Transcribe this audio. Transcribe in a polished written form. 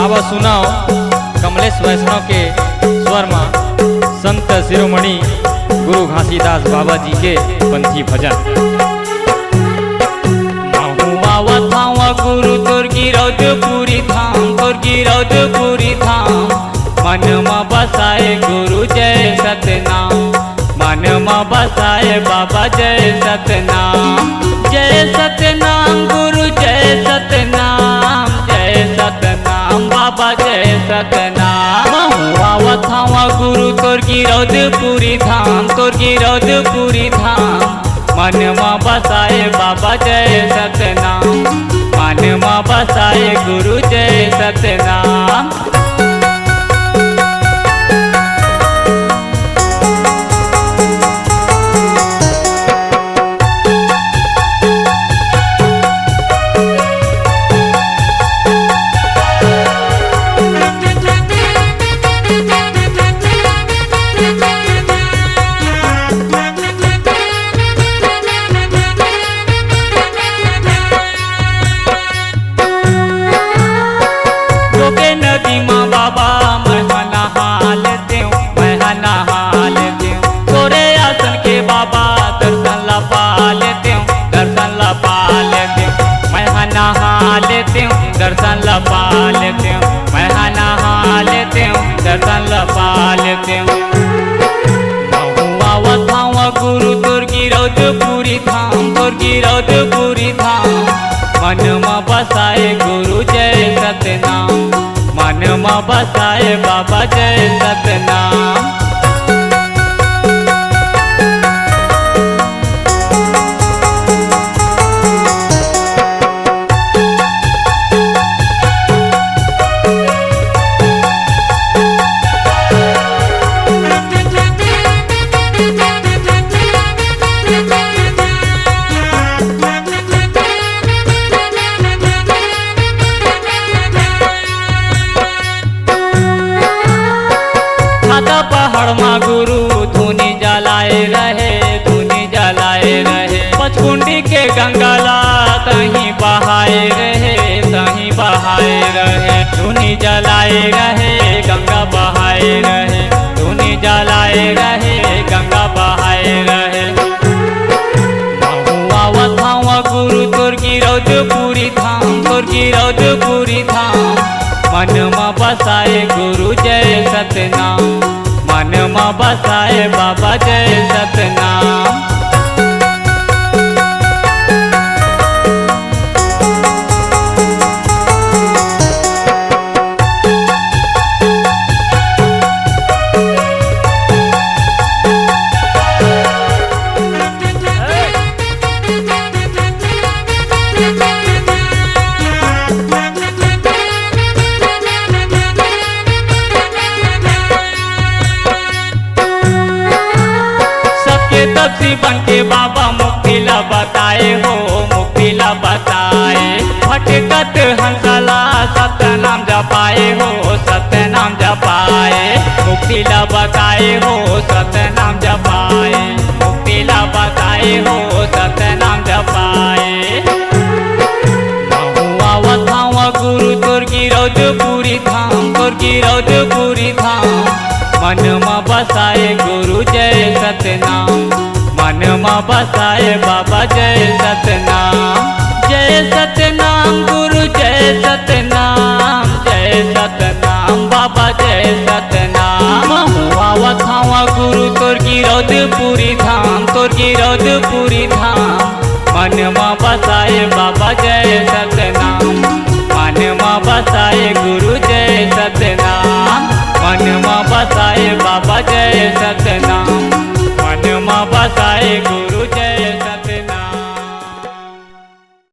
आवा सुनाओ कमलेश वैष्णव के स्वर में संत शिरोमणि गुरु घासीदास बाबा जी के पंथी भजन। गुरु तोर गिरौद पूरी धाम, तोर गिरौद पूरी धाम, मन में बसाए गुरु जय सतनाम, मन में बसाए बाबा जय सतनाम, जय सतनाम गुरु जय सतनाम, जय सतनाम बाबा जय सतनाम। आवत हवा गुरु तोर गिरौद पूरी धाम, तोर गिरौद पूरी धाम, मन में बसाए बाबा जय सतनाम, मन में बसाए गुरु जय सतनाम। नदी माँ बाबा मैं नहाल देव, मैं नहाल देव, तोरे आसन के बाबा दर्शन ला पाल देव, दर्शन ला पाल देव, मैं नहाल देव, दर्शन ला पाल देव, मैं नहाल देव, दर्शन ला पाल देव। गुरु तोर गिरौद पूरी धाम, तोर गिरौद पूरी धाम, मन में बसाए गुरु जय सतनाम, मन में बसाए बाबा जय सतनाम। पहाड़ में गुरु धुनी जलाए रहे, धुनी जलाए रहे, पचकुंडी के गंगाला तहीं बहाए रहे, तहीं बहाए रहे, धुनी जलाए रहे, गंगा बहाए रहे, धुनी जलाए रहे, गंगा बहाए रहे। गुरु तोर गिरौद पूरी धाम, तोर गिरौद पूरी धाम, मन में बसाए गुरु जय सतनाम, मन में बसाए बाबा जय सतनाम। तपसी बन के बाबा मुक्ति ला बताए हो, मुक्ति ला बताए, भटकत हंसला सतनाम जपाए हो, सतनाम जपाए, मुक्ति ला बताए हो, सतनाम जपाए, मुक्ति ला बताए हो, सतनाम जपाए। गुरु तोर गिरौद पूरी धाम, तोर गिरौद पूरी धाम, मन में बसाए गुरु जय सतनाम, मन में बसाए बाबा जय सतनाम, जय सतनाम गुरु जय सतनाम, जय सतनाम बाबा जय सतनाम। आवत हवा गुरु तोर गिरौद पूरी धाम, तोर गिरौद पूरी धाम, मन में बसाए बाबा जय सतनाम, मन में बसाए गुरु जय सतनाम, मन में बसाए बाबा जय सतनाम।